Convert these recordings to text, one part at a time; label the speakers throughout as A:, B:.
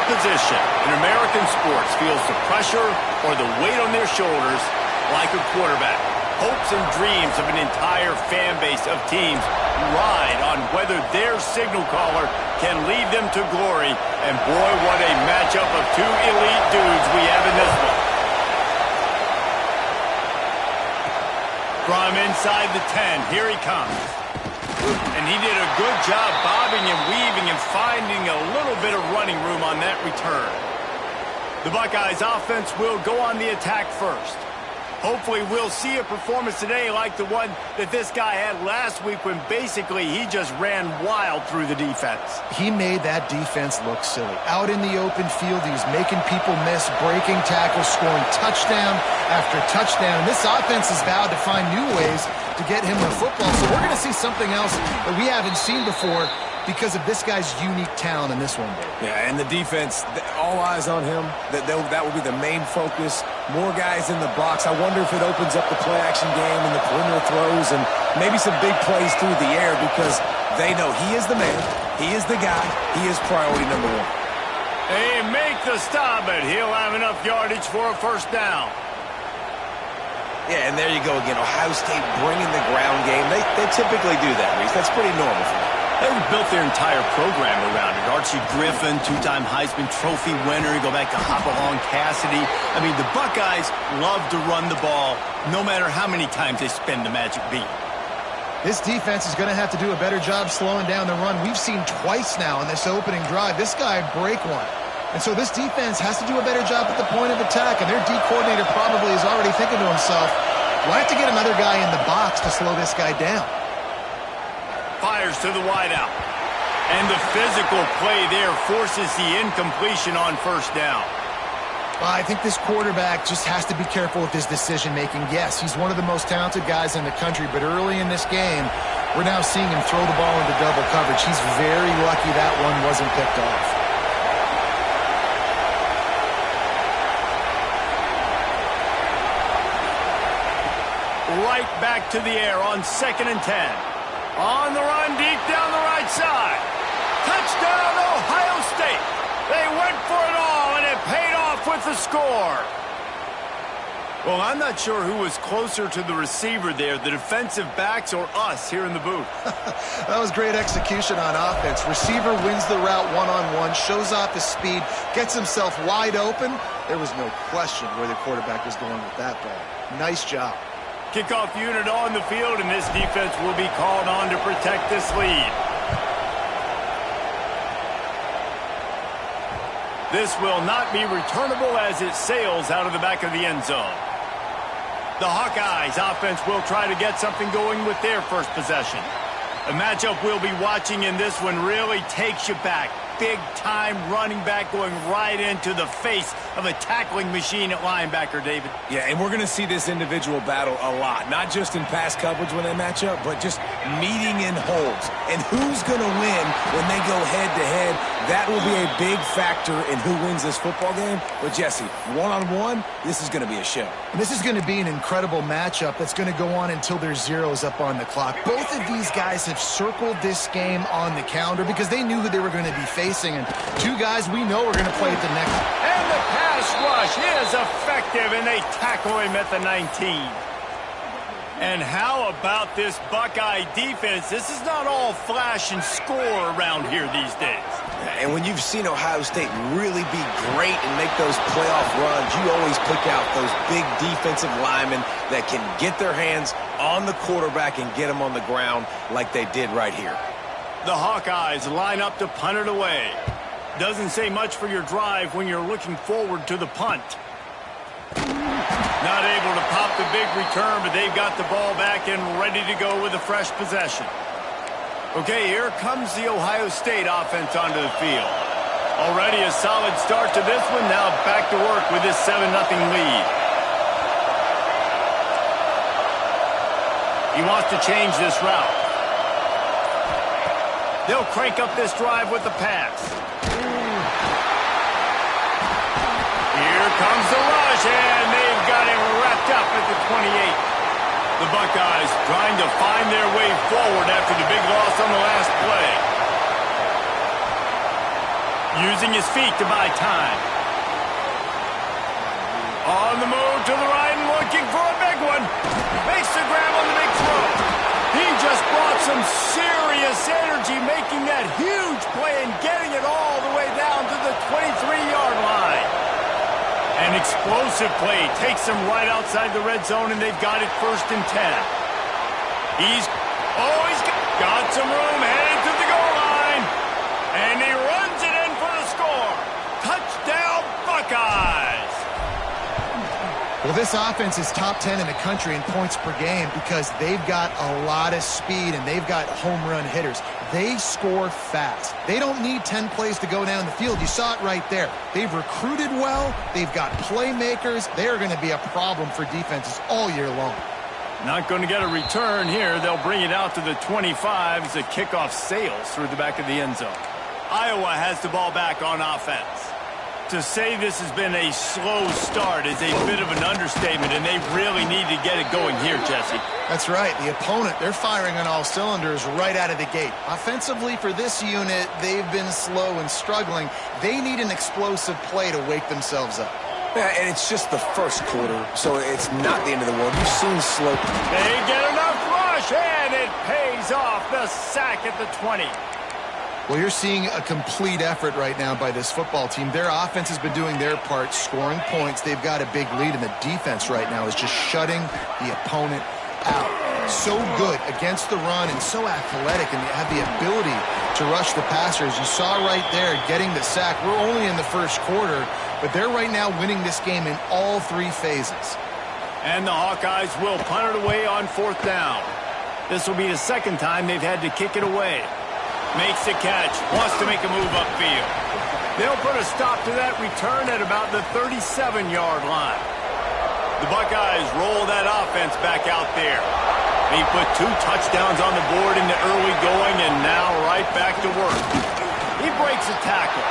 A: position in American sports feels the pressure or the weight on their shoulders like a quarterback. Hopes and dreams of an entire fan base of teams ride on whether their signal caller can lead them to glory. And boy, what a matchup of two elite dudes we have in this one. From inside the 10, here he comes. And he did a good job bobbing and weaving and finding a little bit of running room on that return. The Buckeyes offense will go on the attack first. Hopefully we'll see a performance today like the one that this guy had last week when basically he just ran wild through the defense.
B: He made that defense look silly. Out in the open field, he was making people miss, breaking tackles, scoring touchdown after touchdown. And this offense has vowed to find new ways to get him the football. So we're going to see something else that we haven't seen before because of this guy's unique talent in this one.
C: Yeah, and the defense, all eyes on him. That will be the main focus. More guys in the box. I wonder if it opens up the play-action game and the perimeter throws and maybe some big plays through the air because they know he is the man, he is the guy, he is priority number one.
A: They make the stop, but he'll have enough yardage for a first down.
C: Yeah, and there you go again. Ohio State bringing the ground game. They typically do that, Reese. That's pretty normal for them.
A: They built their entire program around it. Archie Griffin, two-time Heisman Trophy winner. You go back to Hopalong Cassidy. I mean, the Buckeyes love to run the ball no matter how many times they spin the magic beat.
B: This defense is going to have to do a better job slowing down the run. We've seen twice now in this opening drive. This guy break one. And so this defense has to do a better job at the point of attack. And their D coordinator probably is already thinking to himself, we'll have to get another guy in the box to slow this guy down.
A: Fires to the wideout. And the physical play there forces the incompletion on first down.
B: I think this quarterback just has to be careful with his decision-making. Yes, he's one of the most talented guys in the country, but early in this game, we're now seeing him throw the ball into double coverage. He's very lucky that one wasn't picked off.
A: Right back to the air on 2nd and 10. On the run, deep down the right side. Touchdown, Ohio State. They went for it all, and it paid off with the score. Well, I'm not sure who was closer to the receiver there, the defensive backs or us here in the booth.
B: That was great execution on offense. Receiver wins the route one-on-one, shows off his speed, gets himself wide open. There was no question where the quarterback was going with that ball. Nice job.
A: Kickoff unit on the field, and this defense will be called on to protect this lead. This will not be returnable as it sails out of the back of the end zone. The Hawkeyes offense will try to get something going with their first possession. A matchup we'll be watching in this one really takes you back. Big-time running back going right into the face of a tackling machine at linebacker, David.
C: Yeah, and we're going to see this individual battle a lot. Not just in pass coverage when they match up, but just meeting in holes. And who's going to win when they go head-to-head? That will be a big factor in who wins this football game. But, Jesse, one-on-one, this is going to be a show.
B: And this is going to be an incredible matchup that's going to go on until there's zeros up on the clock. Both of these guys have circled this game on the calendar because they knew who they were going to be facing. And two guys we know are going to play at the next.
A: And the pass rush is effective, and they tackle him at the 19. And how about this Buckeye defense? This is not all flash and score around here these days.
C: And when you've seen Ohio State really be great and make those playoff runs, you always pick out those big defensive linemen that can get their hands on the quarterback and get him on the ground like they did right here.
A: The Hawkeyes line up to punt it away. Doesn't say much for your drive when you're looking forward to the punt. Not able to pop the big return, but they've got the ball back and ready to go with a fresh possession. Okay, here comes the Ohio State offense onto the field. Already a solid start to this one. Now back to work with this 7-0 lead. He wants to change this route. They'll crank up this drive with the pass. Here comes the rush, and they've got him wrapped up at the 28. The Buckeyes trying to find their way forward after the big loss on the last play. using his feet to buy time. On the move to the right and looking for a big one. Makes the grab on the big throw. He just brought some serious energy, making that huge play and getting it all the way down to the 23-yard line. An explosive play takes them right outside the red zone, and they've got it 1st and 10. He's got some room heading to the goal line. And he runs it in for the score. Touchdown, Buckeyes.
B: Well, this offense is top 10 in the country in points per game because they've got a lot of speed and they've got home run hitters. They score fast. They don't need 10 plays to go down the field. You saw it right there. They've recruited well. They've got playmakers. They are going to be a problem for defenses all year long.
A: Not going to get a return here. They'll bring it out to the 25 as the kickoff sails through the back of the end zone. Iowa has the ball back on offense. To say this has been a slow start is a bit of an understatement, and they really need to get it going here, Jesse.
B: That's right. The opponent, they're firing on all cylinders right out of the gate. Offensively for this unit, they've been slow and struggling. They need an explosive play to wake themselves up.
C: Yeah, and it's just the first quarter, so it's not the end of the world. You've seen slow.
A: They get enough rush, and it pays off. The sack at the 20.
B: Well, you're seeing a complete effort right now by this football team. Their offense has been doing their part, scoring points. They've got a big lead, and the defense right now is just shutting the opponent out. So good against the run and so athletic, and they have the ability to rush the passers. You saw right there getting the sack. We're only in the first quarter, but they're right now winning this game in all 3 phases.
A: And the Hawkeyes will punt it away on 4th down. This will be the 2nd time they've had to kick it away. Makes the catch, wants to make a move upfield. They'll put a stop to that return at about the 37-yard line. The Buckeyes roll that offense back out there. He put 2 touchdowns on the board in the early going, and now right back to work. He breaks a tackle.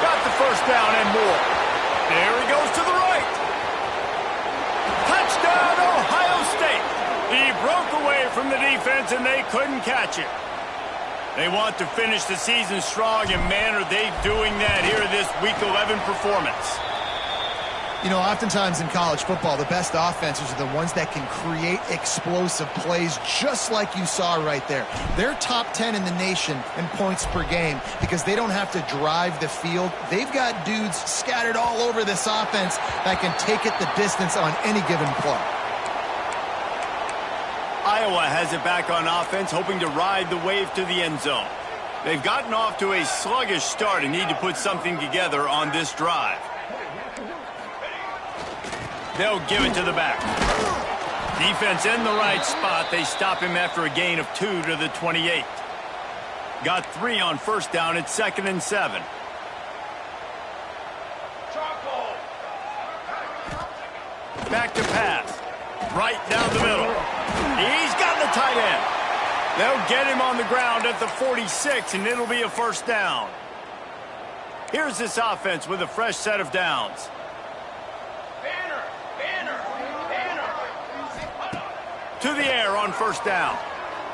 A: Got the 1st down and more. There he goes to the right. Touchdown, Ohio State. He broke away from the defense, and they couldn't catch it. They want to finish the season strong, and man, are they doing that here this Week 11 performance.
B: You know, oftentimes in college football, the best offenses are the ones that can create explosive plays just like you saw right there. They're top 10 in the nation in points per game because they don't have to drive the field. They've got dudes scattered all over this offense that can take it the distance on any given play.
A: Iowa has it back on offense, hoping to ride the wave to the end zone. They've gotten off to a sluggish start and need to put something together on this drive. They'll give it to the back. Defense in the right spot. They stop him after a gain of 2 to the 28. Got 3 on 1st down. It's 2nd and 7. Back to pass. Right down the middle. He's got the tight end. They'll get him on the ground at the 46, and it'll be a 1st down. Here's this offense with a fresh set of downs. To the air on 1st down.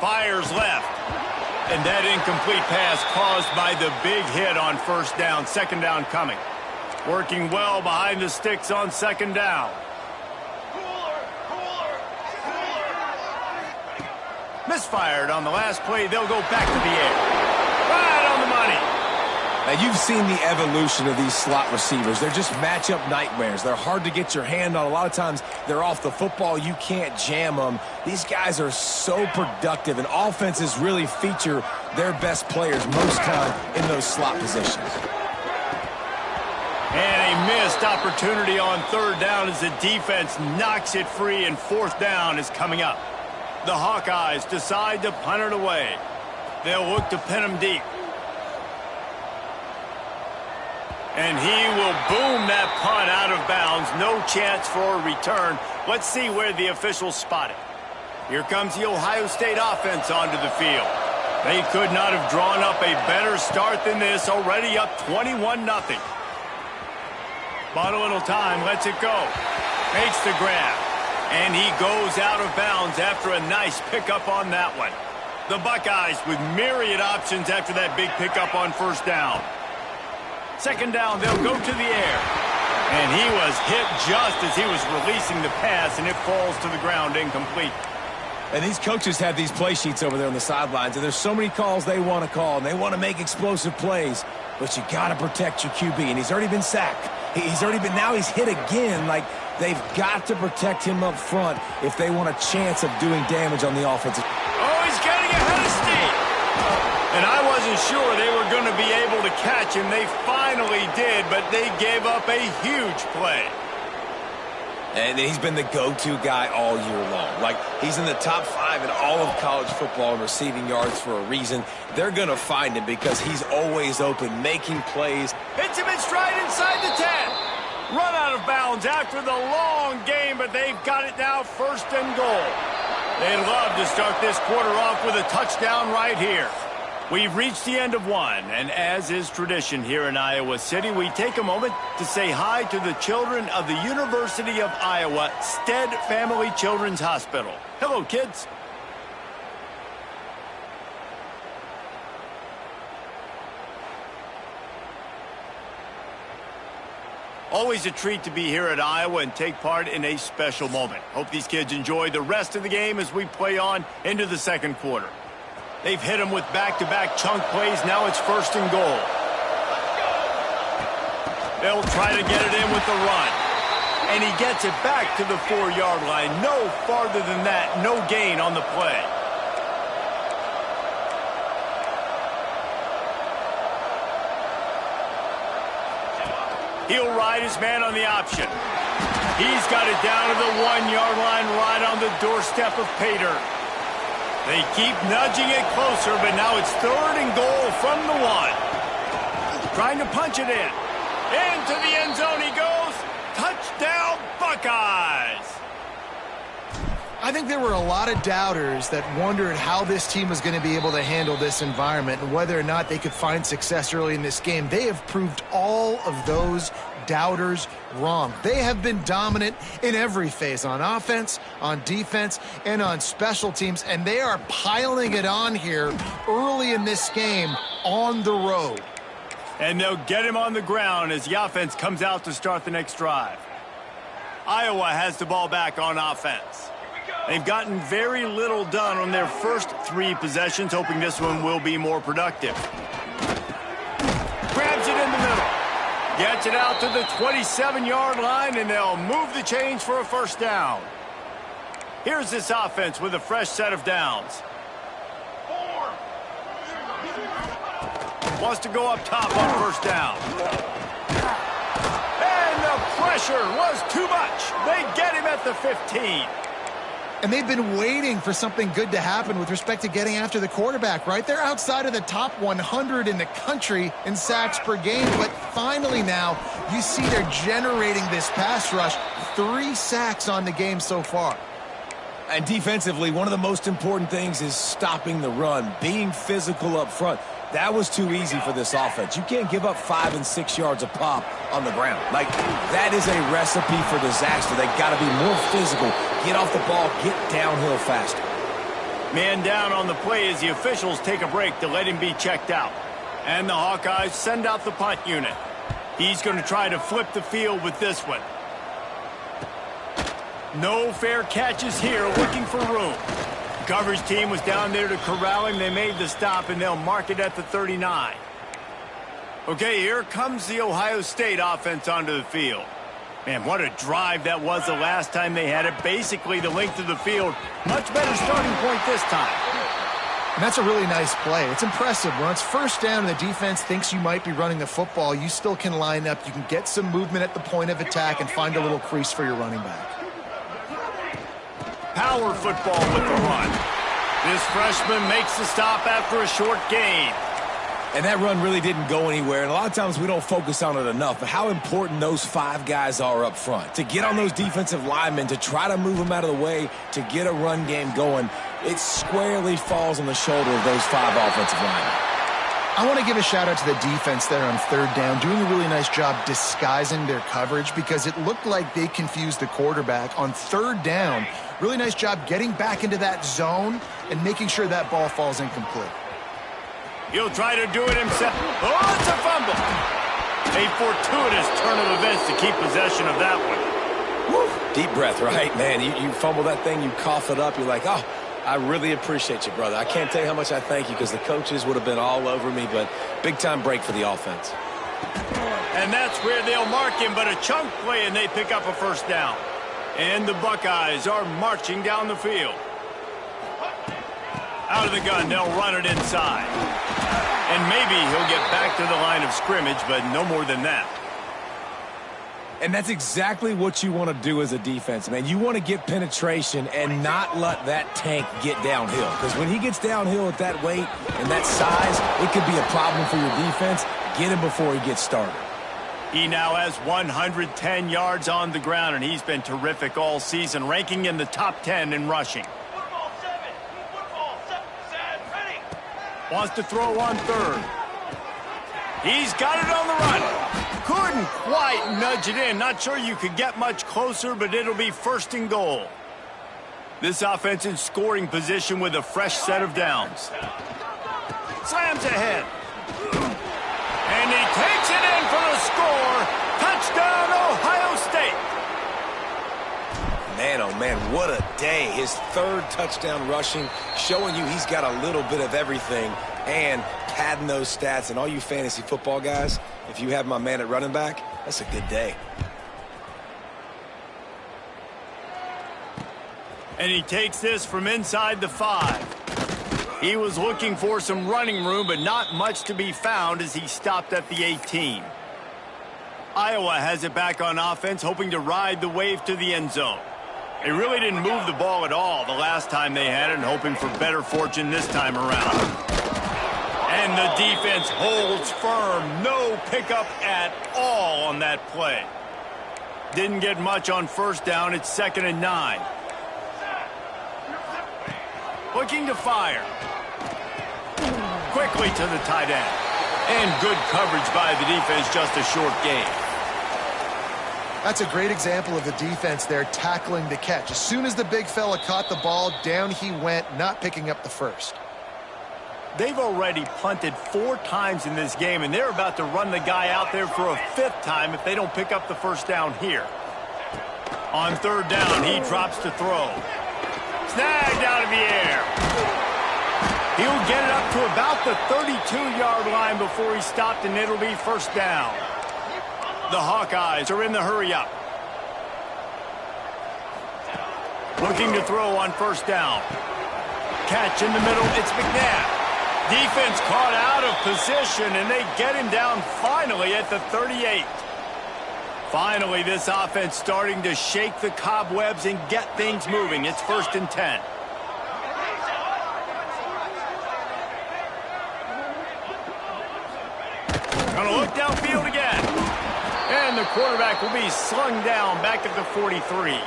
A: Fires left. And that incomplete pass caused by the big hit on 1st down. 2nd down coming. Working well behind the sticks on 2nd down. Misfired on the last play. They'll go back to the air. Right on the money.
C: Now, you've seen the evolution of these slot receivers. They're just matchup nightmares. They're hard to get your hand on. A lot of times, they're off the football. You can't jam them. These guys are so productive, and offenses really feature their best players most time in those slot positions.
A: And a missed opportunity on 3rd down as the defense knocks it free, and 4th down is coming up. The Hawkeyes decide to punt it away. They'll look to pin him deep. And he will boom that punt out of bounds. No chance for a return. Let's see where the officials spot it. Here comes the Ohio State offense onto the field. They could not have drawn up a better start than this, already up 21-0. Bought a little time, lets it go. Makes the grab. And he goes out of bounds after a nice pickup on that one. The Buckeyes with myriad options after that big pickup on 1st down. Second down, they'll go to the air. And he was hit just as he was releasing the pass, and it falls to the ground incomplete.
C: And these coaches have these play sheets over there on the sidelines, and there's so many calls they want to call, and they want to make explosive plays. But you got to protect your QB, and he's already been sacked. Now he's hit again. Like, they've got to protect him up front if they want a chance of doing damage on the offensive.
A: Oh, he's getting ahead of steam. And I wasn't sure they were going to be able to catch him. They finally did, but they gave up a huge play.
C: And he's been the go-to guy all year long. Like, he's in the top 5 in all of college football in receiving yards for a reason. They're going to find him because he's always open, making plays.
A: Hits him in stride inside the 10. Run out of bounds after the long game, but they've got it now, first and goal. They'd love to start this quarter off with a touchdown right here. We've reached the end of one, and as is tradition here in Iowa City, we take a moment to say hi to the children of the University of Iowa Stead Family Children's Hospital. Hello, kids. Always a treat to be here at Iowa and take part in a special moment. Hope these kids enjoy the rest of the game as we play on into the second quarter. They've hit him with back-to-back chunk plays. Now it's first and goal. They'll try to get it in with the run. And he gets it back to the 4-yard line. No farther than that. No gain on the play. He'll ride his man on the option. He's got it down to the 1-yard line right on the doorstep of Pater. They keep nudging it closer, but now it's third and goal from the 1. Trying to punch it in. Into the end zone he goes. Touchdown, Buckeyes!
B: I think there were a lot of doubters that wondered how this team was going to be able to handle this environment and whether or not they could find success early in this game. They have proved all of those doubters wrong. They have been dominant in every phase, on offense, on defense, and on special teams, and they are piling it on here early in this game on the road.
A: And they'll get him on the ground as the offense comes out to start the next drive. Iowa has the ball back on offense. They've gotten very little done on their first 3 possessions, hoping this one will be more productive. Grabs it in the middle. Gets it out to the 27-yard line, and they'll move the chains for a first down. Here's this offense with a fresh set of downs. Wants to go up top on first down. And the pressure was too much. They get him at the 15.
B: And they've been waiting for something good to happen with respect to getting after the quarterback, right? They're outside of the top 100 in the country in sacks per game, but finally now you see they're generating this pass rush. 3 sacks on the game so far.
C: And defensively, one of the most important things is stopping the run, being physical up front. That was too easy for this offense. You can't give up 5 and 6 yards a pop on the ground. Like, that is a recipe for disaster. They got to be more physical, get off the ball, get downhill faster.
A: Man down on the play as the officials take a break to let him be checked out. And the Hawkeyes send out the punt unit. He's going to try to flip the field with this one. No fair catches here, looking for room. Coverage team was down there to corral him. They made the stop, and they'll mark it at the 39. Okay, here comes the Ohio State offense onto the field. Man, what a drive that was the last time they had it. Basically the length of the field. Much better starting point this time.
B: And that's a really nice play. It's impressive. When it's first down and the defense thinks you might be running the football, you still can line up. You can get some movement at the point of attack and find a little crease for your running back.
A: Power football with the run. This freshman makes the stop after a short gain.
C: And that run really didn't go anywhere, and a lot of times we don't focus on it enough, but how important those 5 guys are up front. To get on those defensive linemen, to try to move them out of the way, to get a run game going, it squarely falls on the shoulder of those 5 offensive linemen.
B: I want to give a shout-out to the defense there on third down, doing a really nice job disguising their coverage because it looked like they confused the quarterback on third down. Really nice job getting back into that zone and making sure that ball falls incomplete.
A: He'll try to do it himself. Oh, it's a fumble. A fortuitous turn of events to keep possession of that one.
C: Woo. Deep breath, right, man? You fumble that thing, you cough it up, you're like, oh, I really appreciate you, brother. I can't tell you how much I thank you because the coaches would have been all over me, but big-time break for the offense.
A: And that's where they'll mark him, but a chunk play, and they pick up a first down. And the Buckeyes are marching down the field. Out of the gun, they'll run it inside. And maybe he'll get back to the line of scrimmage, but no more than that.
C: And that's exactly what you want to do as a defense, man. You want to get penetration and not let that tank get downhill. Because when he gets downhill at that weight and that size, it could be a problem for your defense. Get him before he gets started.
A: He now has 110 yards on the ground, and he's been terrific all season, ranking in the top 10 in rushing. Wants to throw on third. He's got it on the run. Couldn't quite nudge it in. Not sure you could get much closer, but it'll be first and goal. This offense in scoring position with a fresh set of downs. Slams ahead. And he takes it in for the score. Touchdown, Ohio State.
C: Man, oh man, what a day. His third touchdown rushing, showing you he's got a little bit of everything and padding those stats. And all you fantasy football guys, if you have my man at running back, that's a good day.
A: And he takes this from inside the 5. He was looking for some running room, but not much to be found as he stopped at the 18. Iowa has it back on offense, hoping to ride the wave to the end zone. They really didn't move the ball at all the last time they had it, and hoping for better fortune this time around. And the defense holds firm. No pickup at all on that play. Didn't get much on first down. It's 2nd and 9. Looking to fire. Quickly to the tight end. And good coverage by the defense, just a short gain.
B: That's a great example of the defense there tackling the catch. As soon as the big fella caught the ball, down he went, not picking up the first.
A: They've already punted 4 times in this game, and they're about to run the guy out there for a 5th time if they don't pick up the first down here. On 3rd down, he drops to throw. Snagged out of the air. He'll get it up to about the 32-yard line before he stopped, and it'll be first down. The Hawkeyes are in the hurry-up. Looking to throw on first down. Catch in the middle, it's McNabb. Defense caught out of position, and they get him down finally at the 38. Finally, this offense starting to shake the cobwebs and get things moving. It's 1st and 10. Gonna look downfield again. And the quarterback will be slung down back at the 43.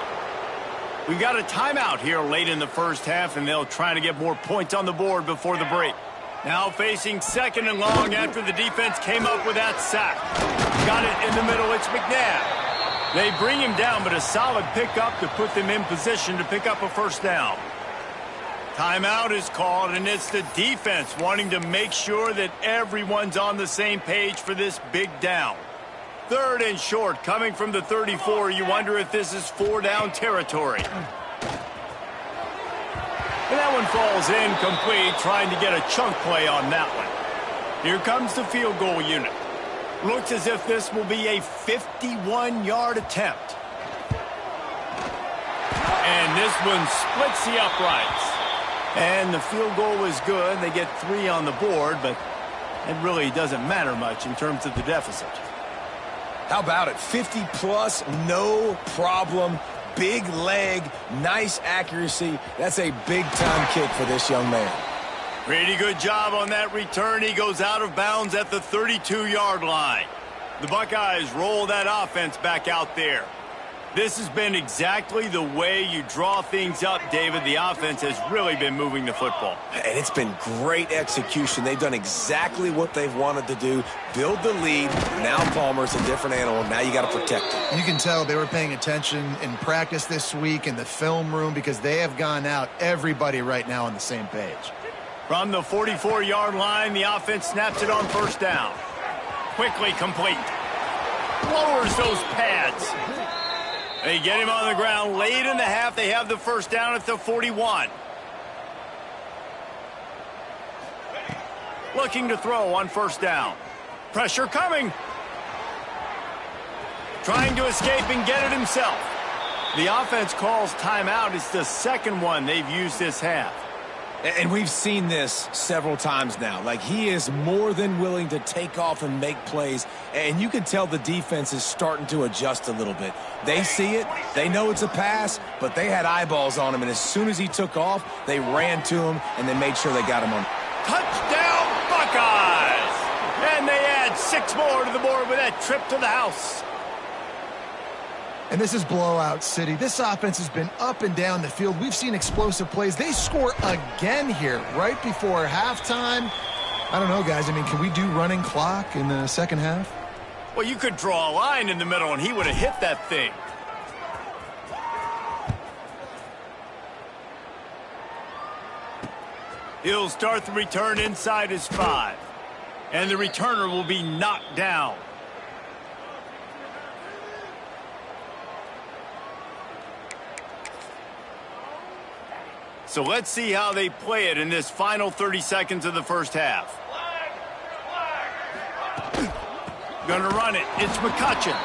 A: We got a timeout here late in the first half, and they'll try to get more points on the board before the break. Now facing 2nd and long after the defense came up with that sack. Got it in the middle, it's McNabb. They bring him down, but a solid pickup to put them in position to pick up a first down. Timeout is called, and it's the defense wanting to make sure that everyone's on the same page for this big down. 3rd and short, coming from the 34. You wonder if this is 4-down territory. And that one falls incomplete, trying to get a chunk play on that one. Here comes the field goal unit. Looks as if this will be a 51-yard attempt. And this one splits the uprights. And the field goal was good. They get 3 on the board, but it really doesn't matter much in terms of the deficit.
C: How about it? 50-plus, no problem. Big leg, nice accuracy. That's a big-time kick for this young man.
A: Pretty good job on that return. He goes out of bounds at the 32-yard line. The Buckeyes roll that offense back out there. This has been exactly the way you draw things up, David. The offense has really been moving the football.
C: And it's been great execution. They've done exactly what they've wanted to do. Build the lead. Now Palmer's a different animal. Now you got to protect him.
B: You can tell they were paying attention in practice this week in the film room because they have gone out, everybody right now on the same page.
A: From the 44-yard line, the offense snaps it on first down. Quickly complete. lowers those pads. They get him on the ground late in the half. They have the first down at the 41. Looking to throw on first down. Pressure coming. Trying to escape and get it himself. The offense calls timeout. It's the second one they've used this half.
C: And we've seen this several times now. Like, he is more than willing to take off and make plays. And you can tell the defense is starting to adjust a little bit. They see it. They know it's a pass, but they had eyeballs on him. And as soon as he took off, they ran to him, and they made sure they got him on.
A: Touchdown, Buckeyes! And they add 6 more to the board with that trip to the house.
B: And this is blowout city. This offense has been up and down the field. We've seen explosive plays. They score again here right before halftime. I don't know, guys. I mean, can we do running clock in the second half?
A: Well, you could draw a line in the middle, and he would have hit that thing. He'll start the return inside his 5. And the returner will be knocked down. So let's see how they play it in this final 30 seconds of the first half. Gonna run it. It's McCutcheon.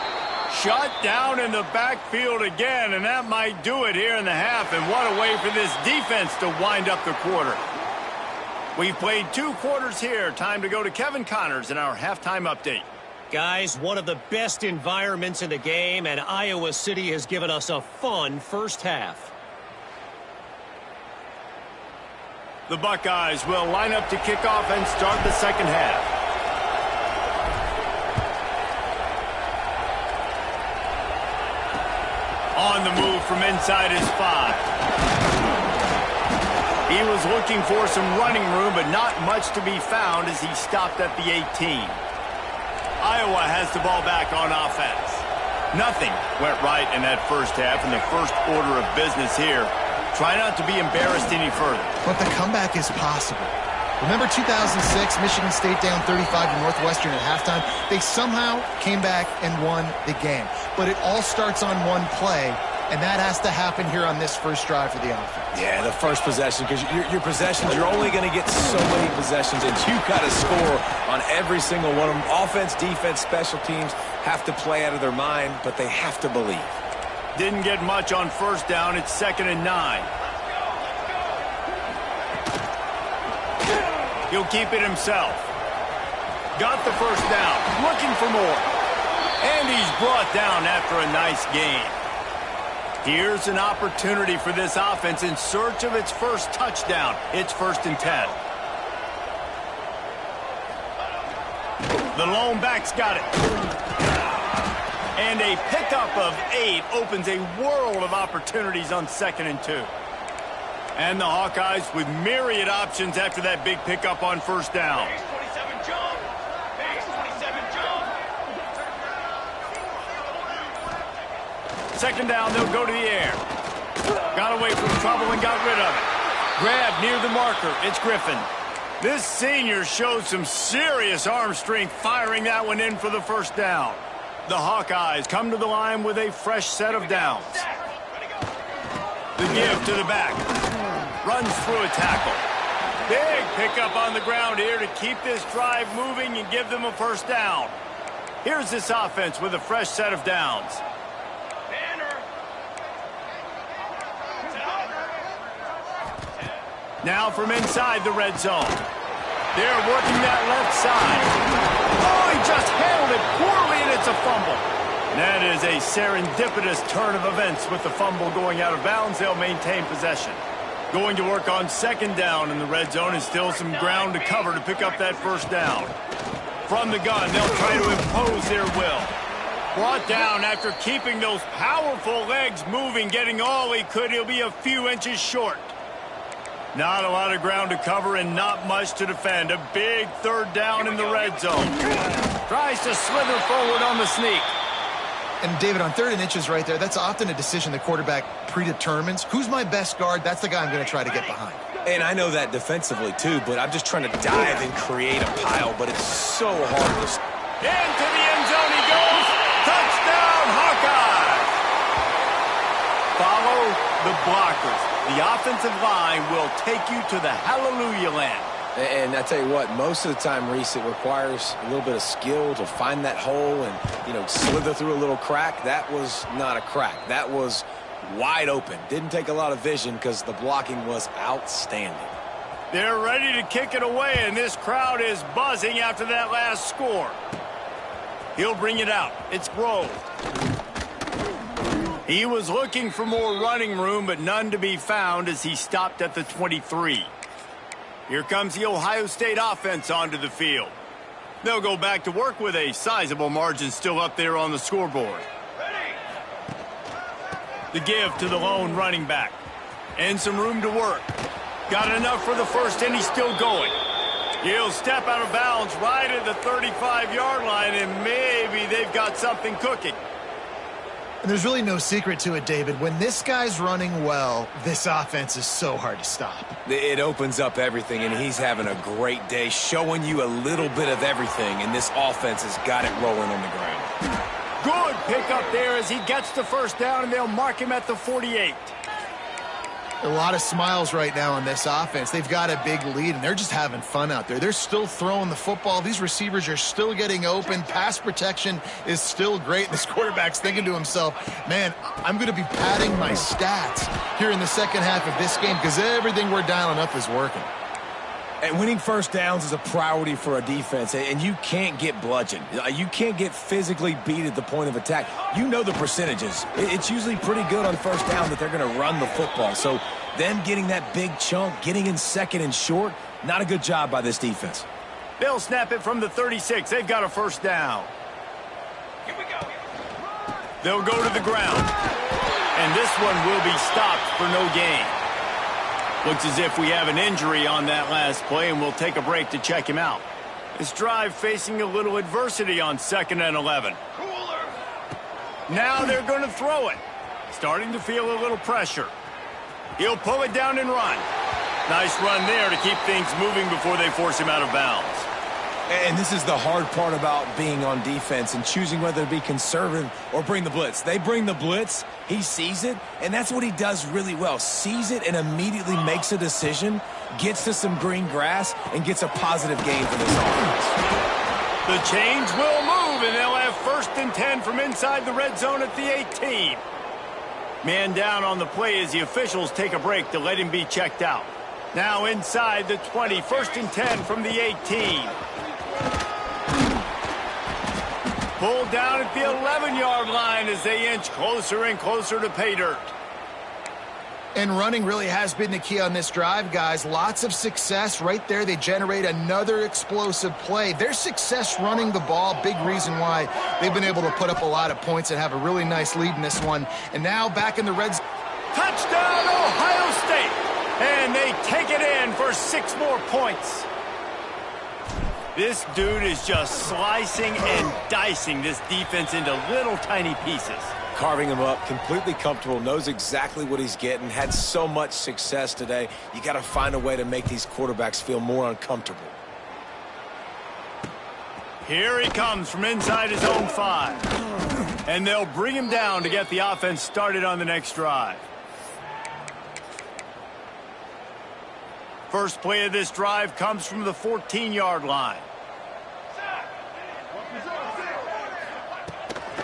A: Shut down in the backfield again, and that might do it here in the half. And what a way for this defense to wind up the quarter. We've played 2 quarters here. Time to go to Kevin Connors in our halftime update.
D: Guys, one of the best environments in the game, and Iowa City has given us a fun first half.
A: The Buckeyes will line up to kick off and start the second half. On the move from inside his 5. He was looking for some running room, but not much to be found as he stopped at the 18. Iowa has the ball back on offense. Nothing went right in that first half, in the first order of business here. Try not to be embarrassed any further.
B: But the comeback is possible. Remember 2006, Michigan State down 35 to Northwestern at halftime? They somehow came back and won the game. But it all starts on one play, and that has to happen here on this first drive for the offense.
C: Yeah, the first possession, because your possessions, you're only going to get so many possessions, and you've got to score on every single one of them. Offense, defense, special teams have to play out of their mind, but they have to believe.
A: Didn't get much on first down. It's 2nd and 9. He'll keep it himself. Got the first down. Looking for more. And he's brought down after a nice gain. Here's an opportunity for this offense in search of its first touchdown. It's 1st and 10. The lone back's got it. And a pickup of 8 opens a world of opportunities on 2nd and 2. And the Hawkeyes with myriad options after that big pickup on first down. Second down, they'll go to the air. Got away from trouble and got rid of it. Grab near the marker. It's Griffin. This senior showed some serious arm strength firing that one in for the first down. The Hawkeyes come to the line with a fresh set of downs. The give to the back. Runs through a tackle. Big pickup on the ground here to keep this drive moving and give them a first down. Here's this offense with a fresh set of downs. Now from inside the red zone. They're working that left side. Oh, he just handled it poorly, and it's a fumble. That is a serendipitous turn of events with the fumble going out of bounds. They'll maintain possession. Going to work on second down in the red zone, and still some ground to cover to pick up that first down. From the gun, they'll try to impose their will. Brought down after keeping those powerful legs moving, getting all he could. He'll be a few inches short. Not a lot of ground to cover and not much to defend. A big third down in the red zone. Tries to slither forward on the sneak.
B: And, David, on 3rd and inches right there, that's often a decision the quarterback predetermines. Who's my best guard? That's the guy I'm going to try to get behind.
C: And I know that defensively, too, but I'm just trying to dive and create a pile, but it's so hard to...
A: Into the end zone he goes. Touchdown, Hawkeyes! Follow the blockers. The offensive line will take you to the hallelujah land.
C: And I tell you what, most of the time, Reese, it requires a little bit of skill to find that hole and, slither through a little crack. That was not a crack. That was wide open. Didn't take a lot of vision because the blocking was outstanding.
A: They're ready to kick it away, and this crowd is buzzing after that last score. He'll bring it out. It's Grove. He was looking for more running room, but none to be found as he stopped at the 23. Here comes the Ohio State offense onto the field. They'll go back to work with a sizable margin still up there on the scoreboard. The give to the lone running back. And some room to work. Got enough for the first, and he's still going. He'll step out of bounds right at the 35-yard line, and maybe they've got something cooking.
B: And there's really no secret to it, David. When this guy's running well, this offense is so hard to stop.
C: It opens up everything, and he's having a great day, showing you a little bit of everything, and this offense has got it rolling on the ground.
A: Good pick up there as he gets the first down, and they'll mark him at the 48.
B: A lot of smiles right now on this offense. They've got a big lead, and they're just having fun out there. They're still throwing the football. These receivers are still getting open. Pass protection is still great. This quarterback's thinking to himself, man, I'm going to be padding my stats here in the second half of this game because everything we're dialing up is working.
C: And winning first downs is a priority for a defense, and you can't get bludgeoned. You can't get physically beat at the point of attack. You know the percentages. It's usually pretty good on first down that they're going to run the football. So them getting that big chunk, getting in second and short, not a good job by this defense.
A: They'll snap it from the 36. They've got a first down. Here we go. They'll go to the ground. And this one will be stopped for no gain. Looks as if we have an injury on that last play, and we'll take a break to check him out. This drive facing a little adversity on 2nd and 11. Now they're going to throw it. Starting to feel a little pressure. He'll pull it down and run. Nice run there to keep things moving before they force him out of bounds.
C: And this is the hard part about being on defense and choosing whether to be conservative or bring the blitz. They bring the blitz, he sees it, and that's what he does really well. Sees it and immediately makes a decision, gets to some green grass, and gets a positive gain for this offense.
A: The chains will move, and they'll have 1st and 10 from inside the red zone at the 18. Man down on the play as the officials take a break to let him be checked out. Now inside the 20, 1st and 10 from the 18. Pulled down at the 11-yard line as they inch closer and closer to pay dirt.
B: And running really has been the key on this drive, guys. Lots of success right there. They generate another explosive play. Their success running the ball, big reason why they've been able to put up a lot of points and have a really nice lead in this one. And now back in the red zone.
A: Touchdown, Ohio State! And they take it in for 6 more points. This dude is just slicing and dicing this defense into little tiny pieces.
C: Carving him up, completely comfortable, knows exactly what he's getting, had so much success today. You got to find a way to make these quarterbacks feel more uncomfortable.
A: Here he comes from inside his own 5. And they'll bring him down to get the offense started on the next drive. First play of this drive comes from the 14-yard line.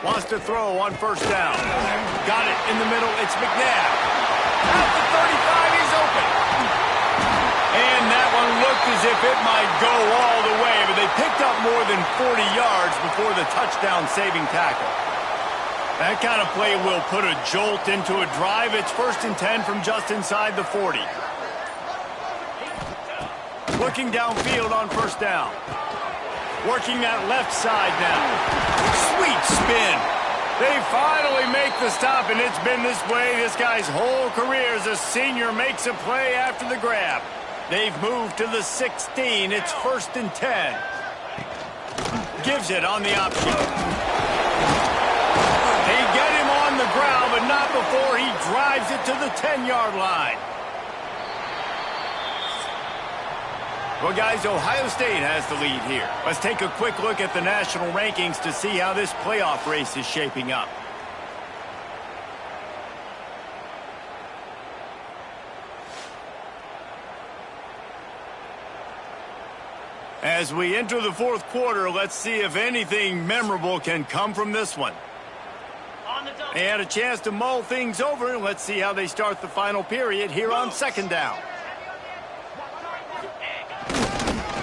A: Wants to throw on 1st down. Got it in the middle. It's McNabb. At the 35, he's open. And that one looked as if it might go all the way, but they picked up more than 40 yards before the touchdown-saving tackle. That kind of play will put a jolt into a drive. It's 1st and 10 from just inside the 40. Looking downfield on 1st down. Working that left side now. Sweet spin. They finally make the stop, and it's been this way this guy's whole career as a senior makes a play after the grab. They've moved to the 16. It's 1st and 10. Gives it on the option. They get him on the ground, but not before he drives it to the 10-yard line. Well, guys, Ohio State has the lead here. Let's take a quick look at the national rankings to see how this playoff race is shaping up. As we enter the fourth quarter, let's see if anything memorable can come from this one. They had a chance to mull things over. Let's see how they start the final period here on second down.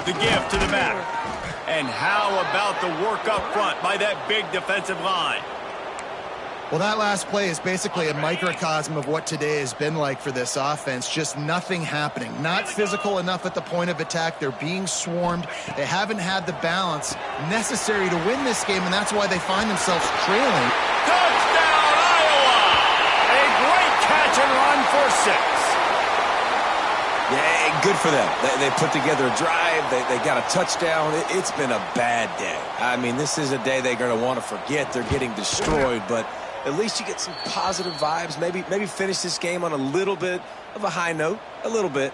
A: The gift to the back. And how about the work up front by that big defensive line?
B: Well, that last play is basically a microcosm of what today has been like for this offense. Just nothing happening. Not physical enough at the point of attack. They're being swarmed. They haven't had the balance necessary to win this game, and that's why they find themselves trailing.
A: Touchdown, Iowa! A great catch and run for 6.
C: Yeah, good for them. They put together a drive. They got a touchdown. It's been a bad day. I mean, this is a day they're going to want to forget. They're getting destroyed, but at least you get some positive vibes. Maybe finish this game on a little bit of a high note. A little bit.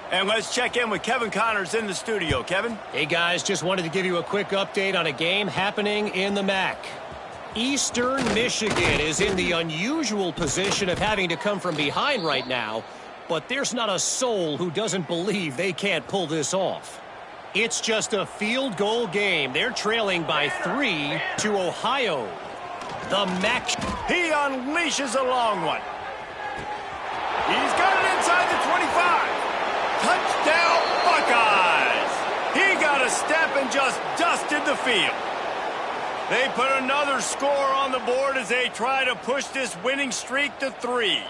A: And let's check in with Kevin Connors in the studio. Kevin?
D: Hey, guys, just wanted to give you a quick update on a game happening in the MAC. Eastern Michigan is in the unusual position of having to come from behind right now, but there's not a soul who doesn't believe they can't pull this off. It's just a field goal game. They're trailing by 3 to Ohio. The MAC.
A: He unleashes a long one. He's got it inside the 25. Touchdown, Buckeyes. He got a step and just dusted the field. They put another score on the board as they try to push this winning streak to 3.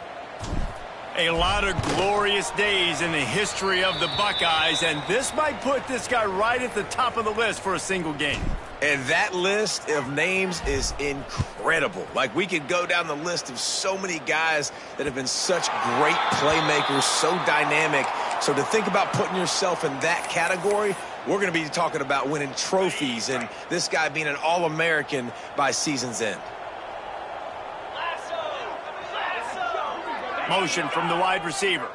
A: A lot of glorious days in the history of the Buckeyes, and this might put this guy right at the top of the list for a single game.
C: And that list of names is incredible. Like, we could go down the list of so many guys that have been such great playmakers, so dynamic. So to think about putting yourself in that category, we're going to be talking about winning trophies and this guy being an All-American by season's end.
A: Motion from the wide receiver.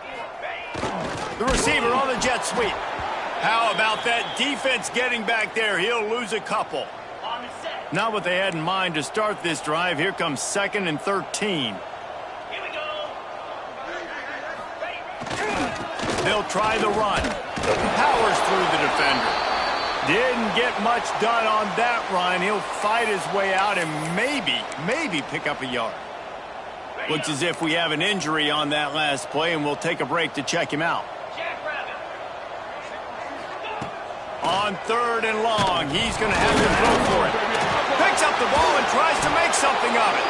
A: The receiver on the jet sweep. How about that defense getting back there? He'll lose a couple. Not what they had in mind to start this drive. Here comes 2nd and 13. They'll try the run. Powers through the defender. Didn't get much done on that run. He'll fight his way out and maybe pick up a yard. Looks as if we have an injury on that last play, and we'll take a break to check him out. On 3rd and long, he's going to have to throw for it. Picks up the ball and tries to make something of it.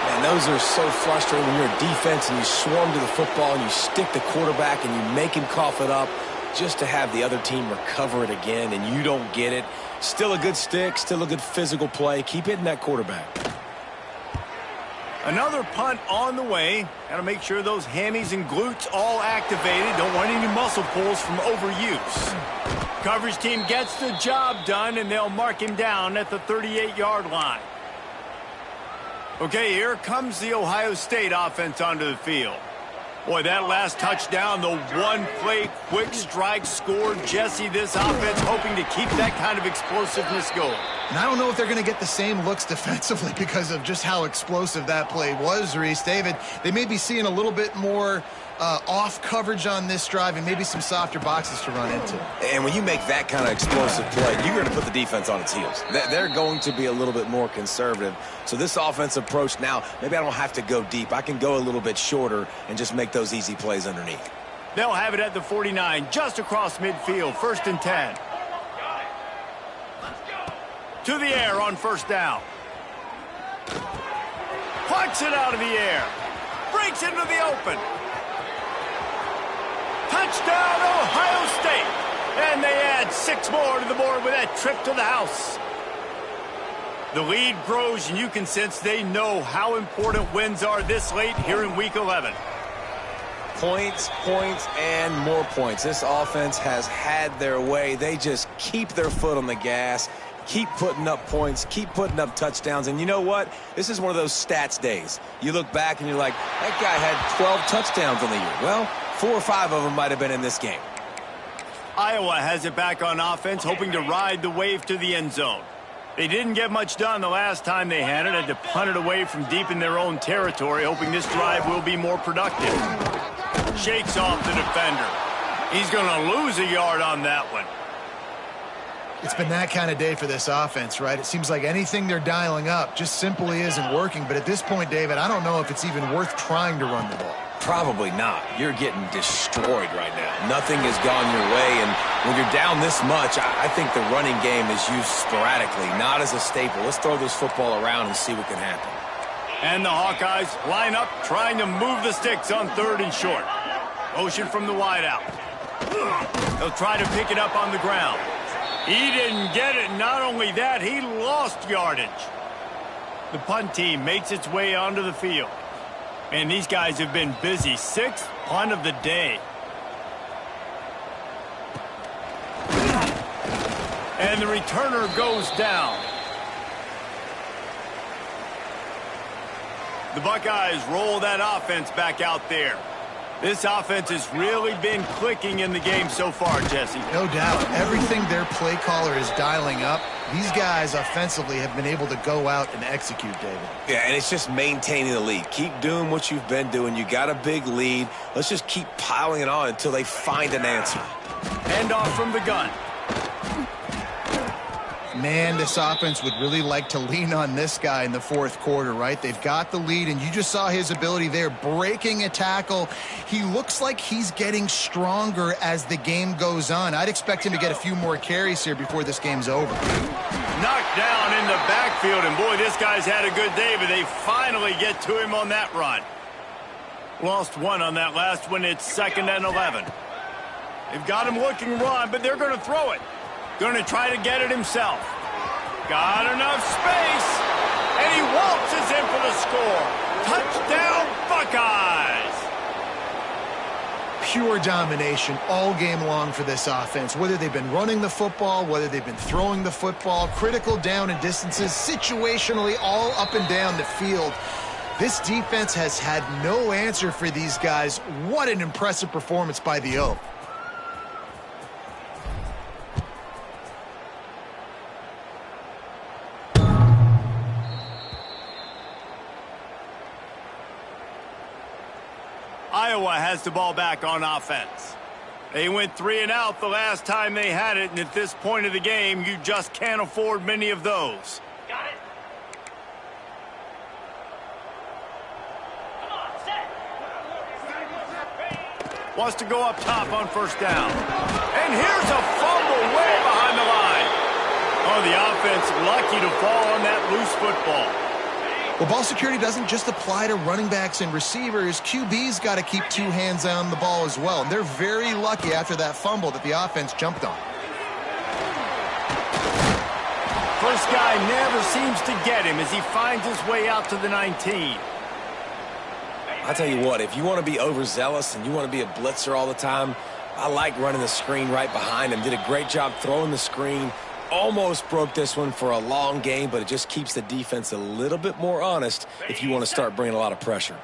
C: Man, those are so frustrating when you're a defense and you swarm to the football and you stick the quarterback and you make him cough it up just to have the other team recover it again and you don't get it. Still a good stick, still a good physical play. Keep hitting that quarterback.
A: Another punt on the way. Got to make sure those hammies and glutes all activated. Don't want any muscle pulls from overuse. Coverage team gets the job done, and they'll mark him down at the 38-yard line. Okay, here comes the Ohio State offense onto the field. Boy, that last touchdown, the one-play quick strike score. Jesse, this offense hoping to keep that kind of explosiveness going.
B: And I don't know if they're going to get the same looks defensively because of just how explosive that play was, Reese. David, they may be seeing a little bit more off coverage on this drive and maybe some softer boxes to run into.
C: And when you make that kind of explosive play, you're going to put the defense on its heels. They're going to be a little bit more conservative. So this offensive approach now, maybe I don't have to go deep. I can go a little bit shorter and just make those easy plays underneath.
A: They'll have it at the 49, just across midfield, 1st and 10. To the air on 1st down. Plucks it out of the air. Breaks into the open. Touchdown, Ohio State. And they add 6 more to the board with that trip to the house. The lead grows, and you can sense they know how important wins are this late here in Week 11.
C: Points, points, and more points. This offense has had their way. They just keep their foot on the gas, keep putting up points, keep putting up touchdowns. And you know what? This is one of those stats days. You look back and you're like, that guy had 12 touchdowns on the year. Well, 4 or 5 of them might have been in this game.
A: Iowa has it back on offense, hoping to ride the wave to the end zone. They didn't get much done the last time they had it. Had to punt it away from deep in their own territory, hoping this drive will be more productive. Shakes off the defender. He's going to lose a yard on that one.
B: It's been that kind of day for this offense, right? It seems like anything they're dialing up just simply isn't working. But at this point, David, I don't know if it's even worth trying to run the ball.
C: Probably not. You're getting destroyed right now. Nothing has gone your way, and when you're down this much, I think the running game is used sporadically, not as a staple. Let's throw this football around and see what can happen.
A: And the Hawkeyes line up, trying to move the sticks on 3rd and short. Motion from the wideout. They'll try to pick it up on the ground. He didn't get it. Not only that, he lost yardage. The punt team makes its way onto the field. And these guys have been busy. 6th punt of the day. And the returner goes down. The Buckeyes roll that offense back out there. This offense has really been clicking in the game so far, Jesse.
B: No doubt. Everything their play caller is dialing up, these guys offensively have been able to go out and execute, David.
C: Yeah, and it's just maintaining the lead. Keep doing what you've been doing. You got a big lead. Let's just keep piling it on until they find an answer.
A: Hand off from the gun.
B: Man, this offense would really like to lean on this guy in the 4th quarter, right? They've got the lead, and you just saw his ability there, breaking a tackle. He looks like he's getting stronger as the game goes on. I'd expect him to get a few more carries here before this game's over.
A: Knocked down in the backfield, and boy, this guy's had a good day, but they finally get to him on that run. Lost one on that last one. It's 2nd and 11. They've got him looking run, but they're going to throw it. Going to try to get it himself. Got enough space, and he waltzes in for the score. Touchdown, Buckeyes!
B: Pure domination all game long for this offense. Whether they've been running the football, whether they've been throwing the football, critical down and distances, situationally all up and down the field. This defense has had no answer for these guys. What an impressive performance by the O.
A: Iowa has the ball back on offense. They went 3 and out the last time they had it, and at this point of the game, you just can't afford many of those.
E: Got it. Come on, set.
A: Wants to go up top on 1st down. And here's a fumble way behind the line. Oh, the offense lucky to fall on that loose football.
B: Well, ball security doesn't just apply to running backs and receivers. QB's got to keep 2 hands on the ball as well. And they're very lucky after that fumble that the offense jumped on.
A: First guy never seems to get him as he finds his way out to the 19.
C: I'll tell you what, if you want to be overzealous and you want to be a blitzer all the time, I like running the screen right behind him. Did a great job throwing the screen. Almost broke this one for a long game, but it just keeps the defense a little bit more honest if you want to start bringing a lot of pressure.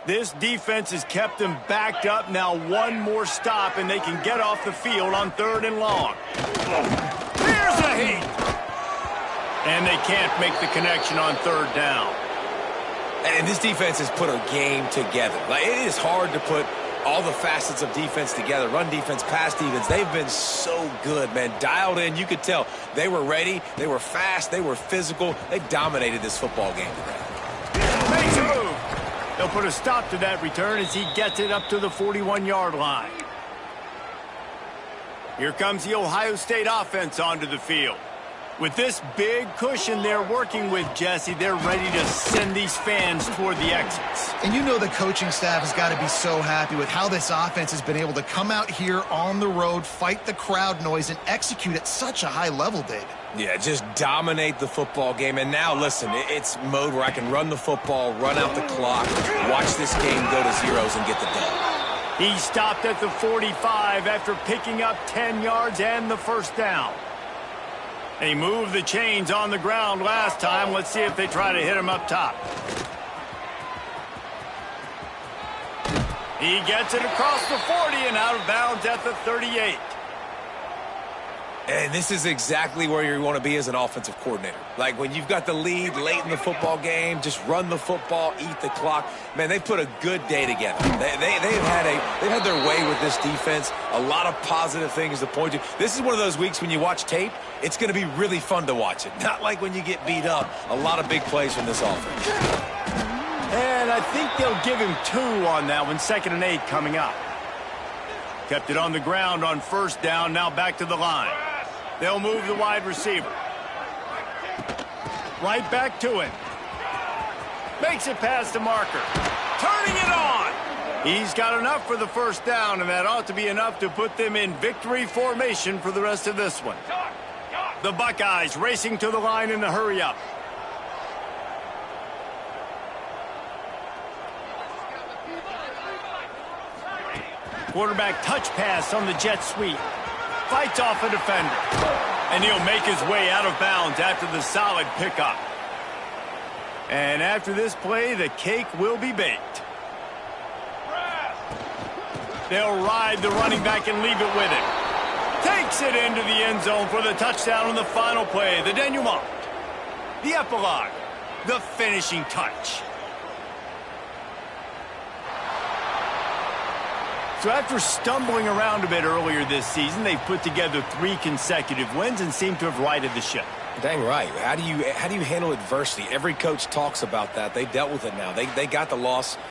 A: This defense has kept them backed up. Now one more stop, and they can get off the field on 3rd and long. Here's a heat. And they can't make the connection on 3rd down.
C: And this defense has put a game together. Like, it is hard to put all the facets of defense together. Run defense, pass defense. They've been so good, man. Dialed in. You could tell they were ready. They were fast. They were physical. They dominated this football game today.
A: Makes a move. They'll put a stop to that return as he gets it up to the 41-yard line. Here comes the Ohio State offense onto the field. With this big cushion they're working with, Jesse, they're ready to send these fans toward the exits.
B: And you know the coaching staff has got to be so happy with how this offense has been able to come out here on the road, fight the crowd noise, and execute at such a high level, David.
C: Yeah, just dominate the football game. And now, listen, it's mode where I can run the football, run out the clock, watch this game go to zeros and get the dub.
A: He stopped at the 45 after picking up 10 yards and the 1st down. They moved the chains on the ground last time. Let's see if they try to hit him up top. He gets it across the 40 and out of bounds at the 38.
C: And this is exactly where you want to be as an offensive coordinator. Like when you've got the lead late in the football game, just run the football, eat the clock. Man, they put a good day together. They've had their way with this defense. A lot of positive things to point to. This is one of those weeks when you watch tape, it's going to be really fun to watch it. Not like when you get beat up. A lot of big plays from this offense.
A: And I think they'll give him 2 on that one. 2nd and 8 coming up. Kept it on the ground on 1st down. Now back to the line. They'll move the wide receiver. Right back to him. Makes it past the marker. Turning it on. He's got enough for the 1st down, and that ought to be enough to put them in victory formation for the rest of this one. The Buckeyes racing to the line in the hurry-up. Quarterback touch pass on the jet sweep. Fights off a defender. And he'll make his way out of bounds after the solid pickup. And after this play, the cake will be baked. They'll ride the running back and leave it with him. Takes it into the end zone for the touchdown on the final play. The denouement. The epilogue. The finishing touch. So after stumbling around a bit earlier this season, they've put together 3 consecutive wins and seem to have righted the ship.
C: Dang right. How do you handle adversity? Every coach talks about that. They dealt with it now. They got the loss.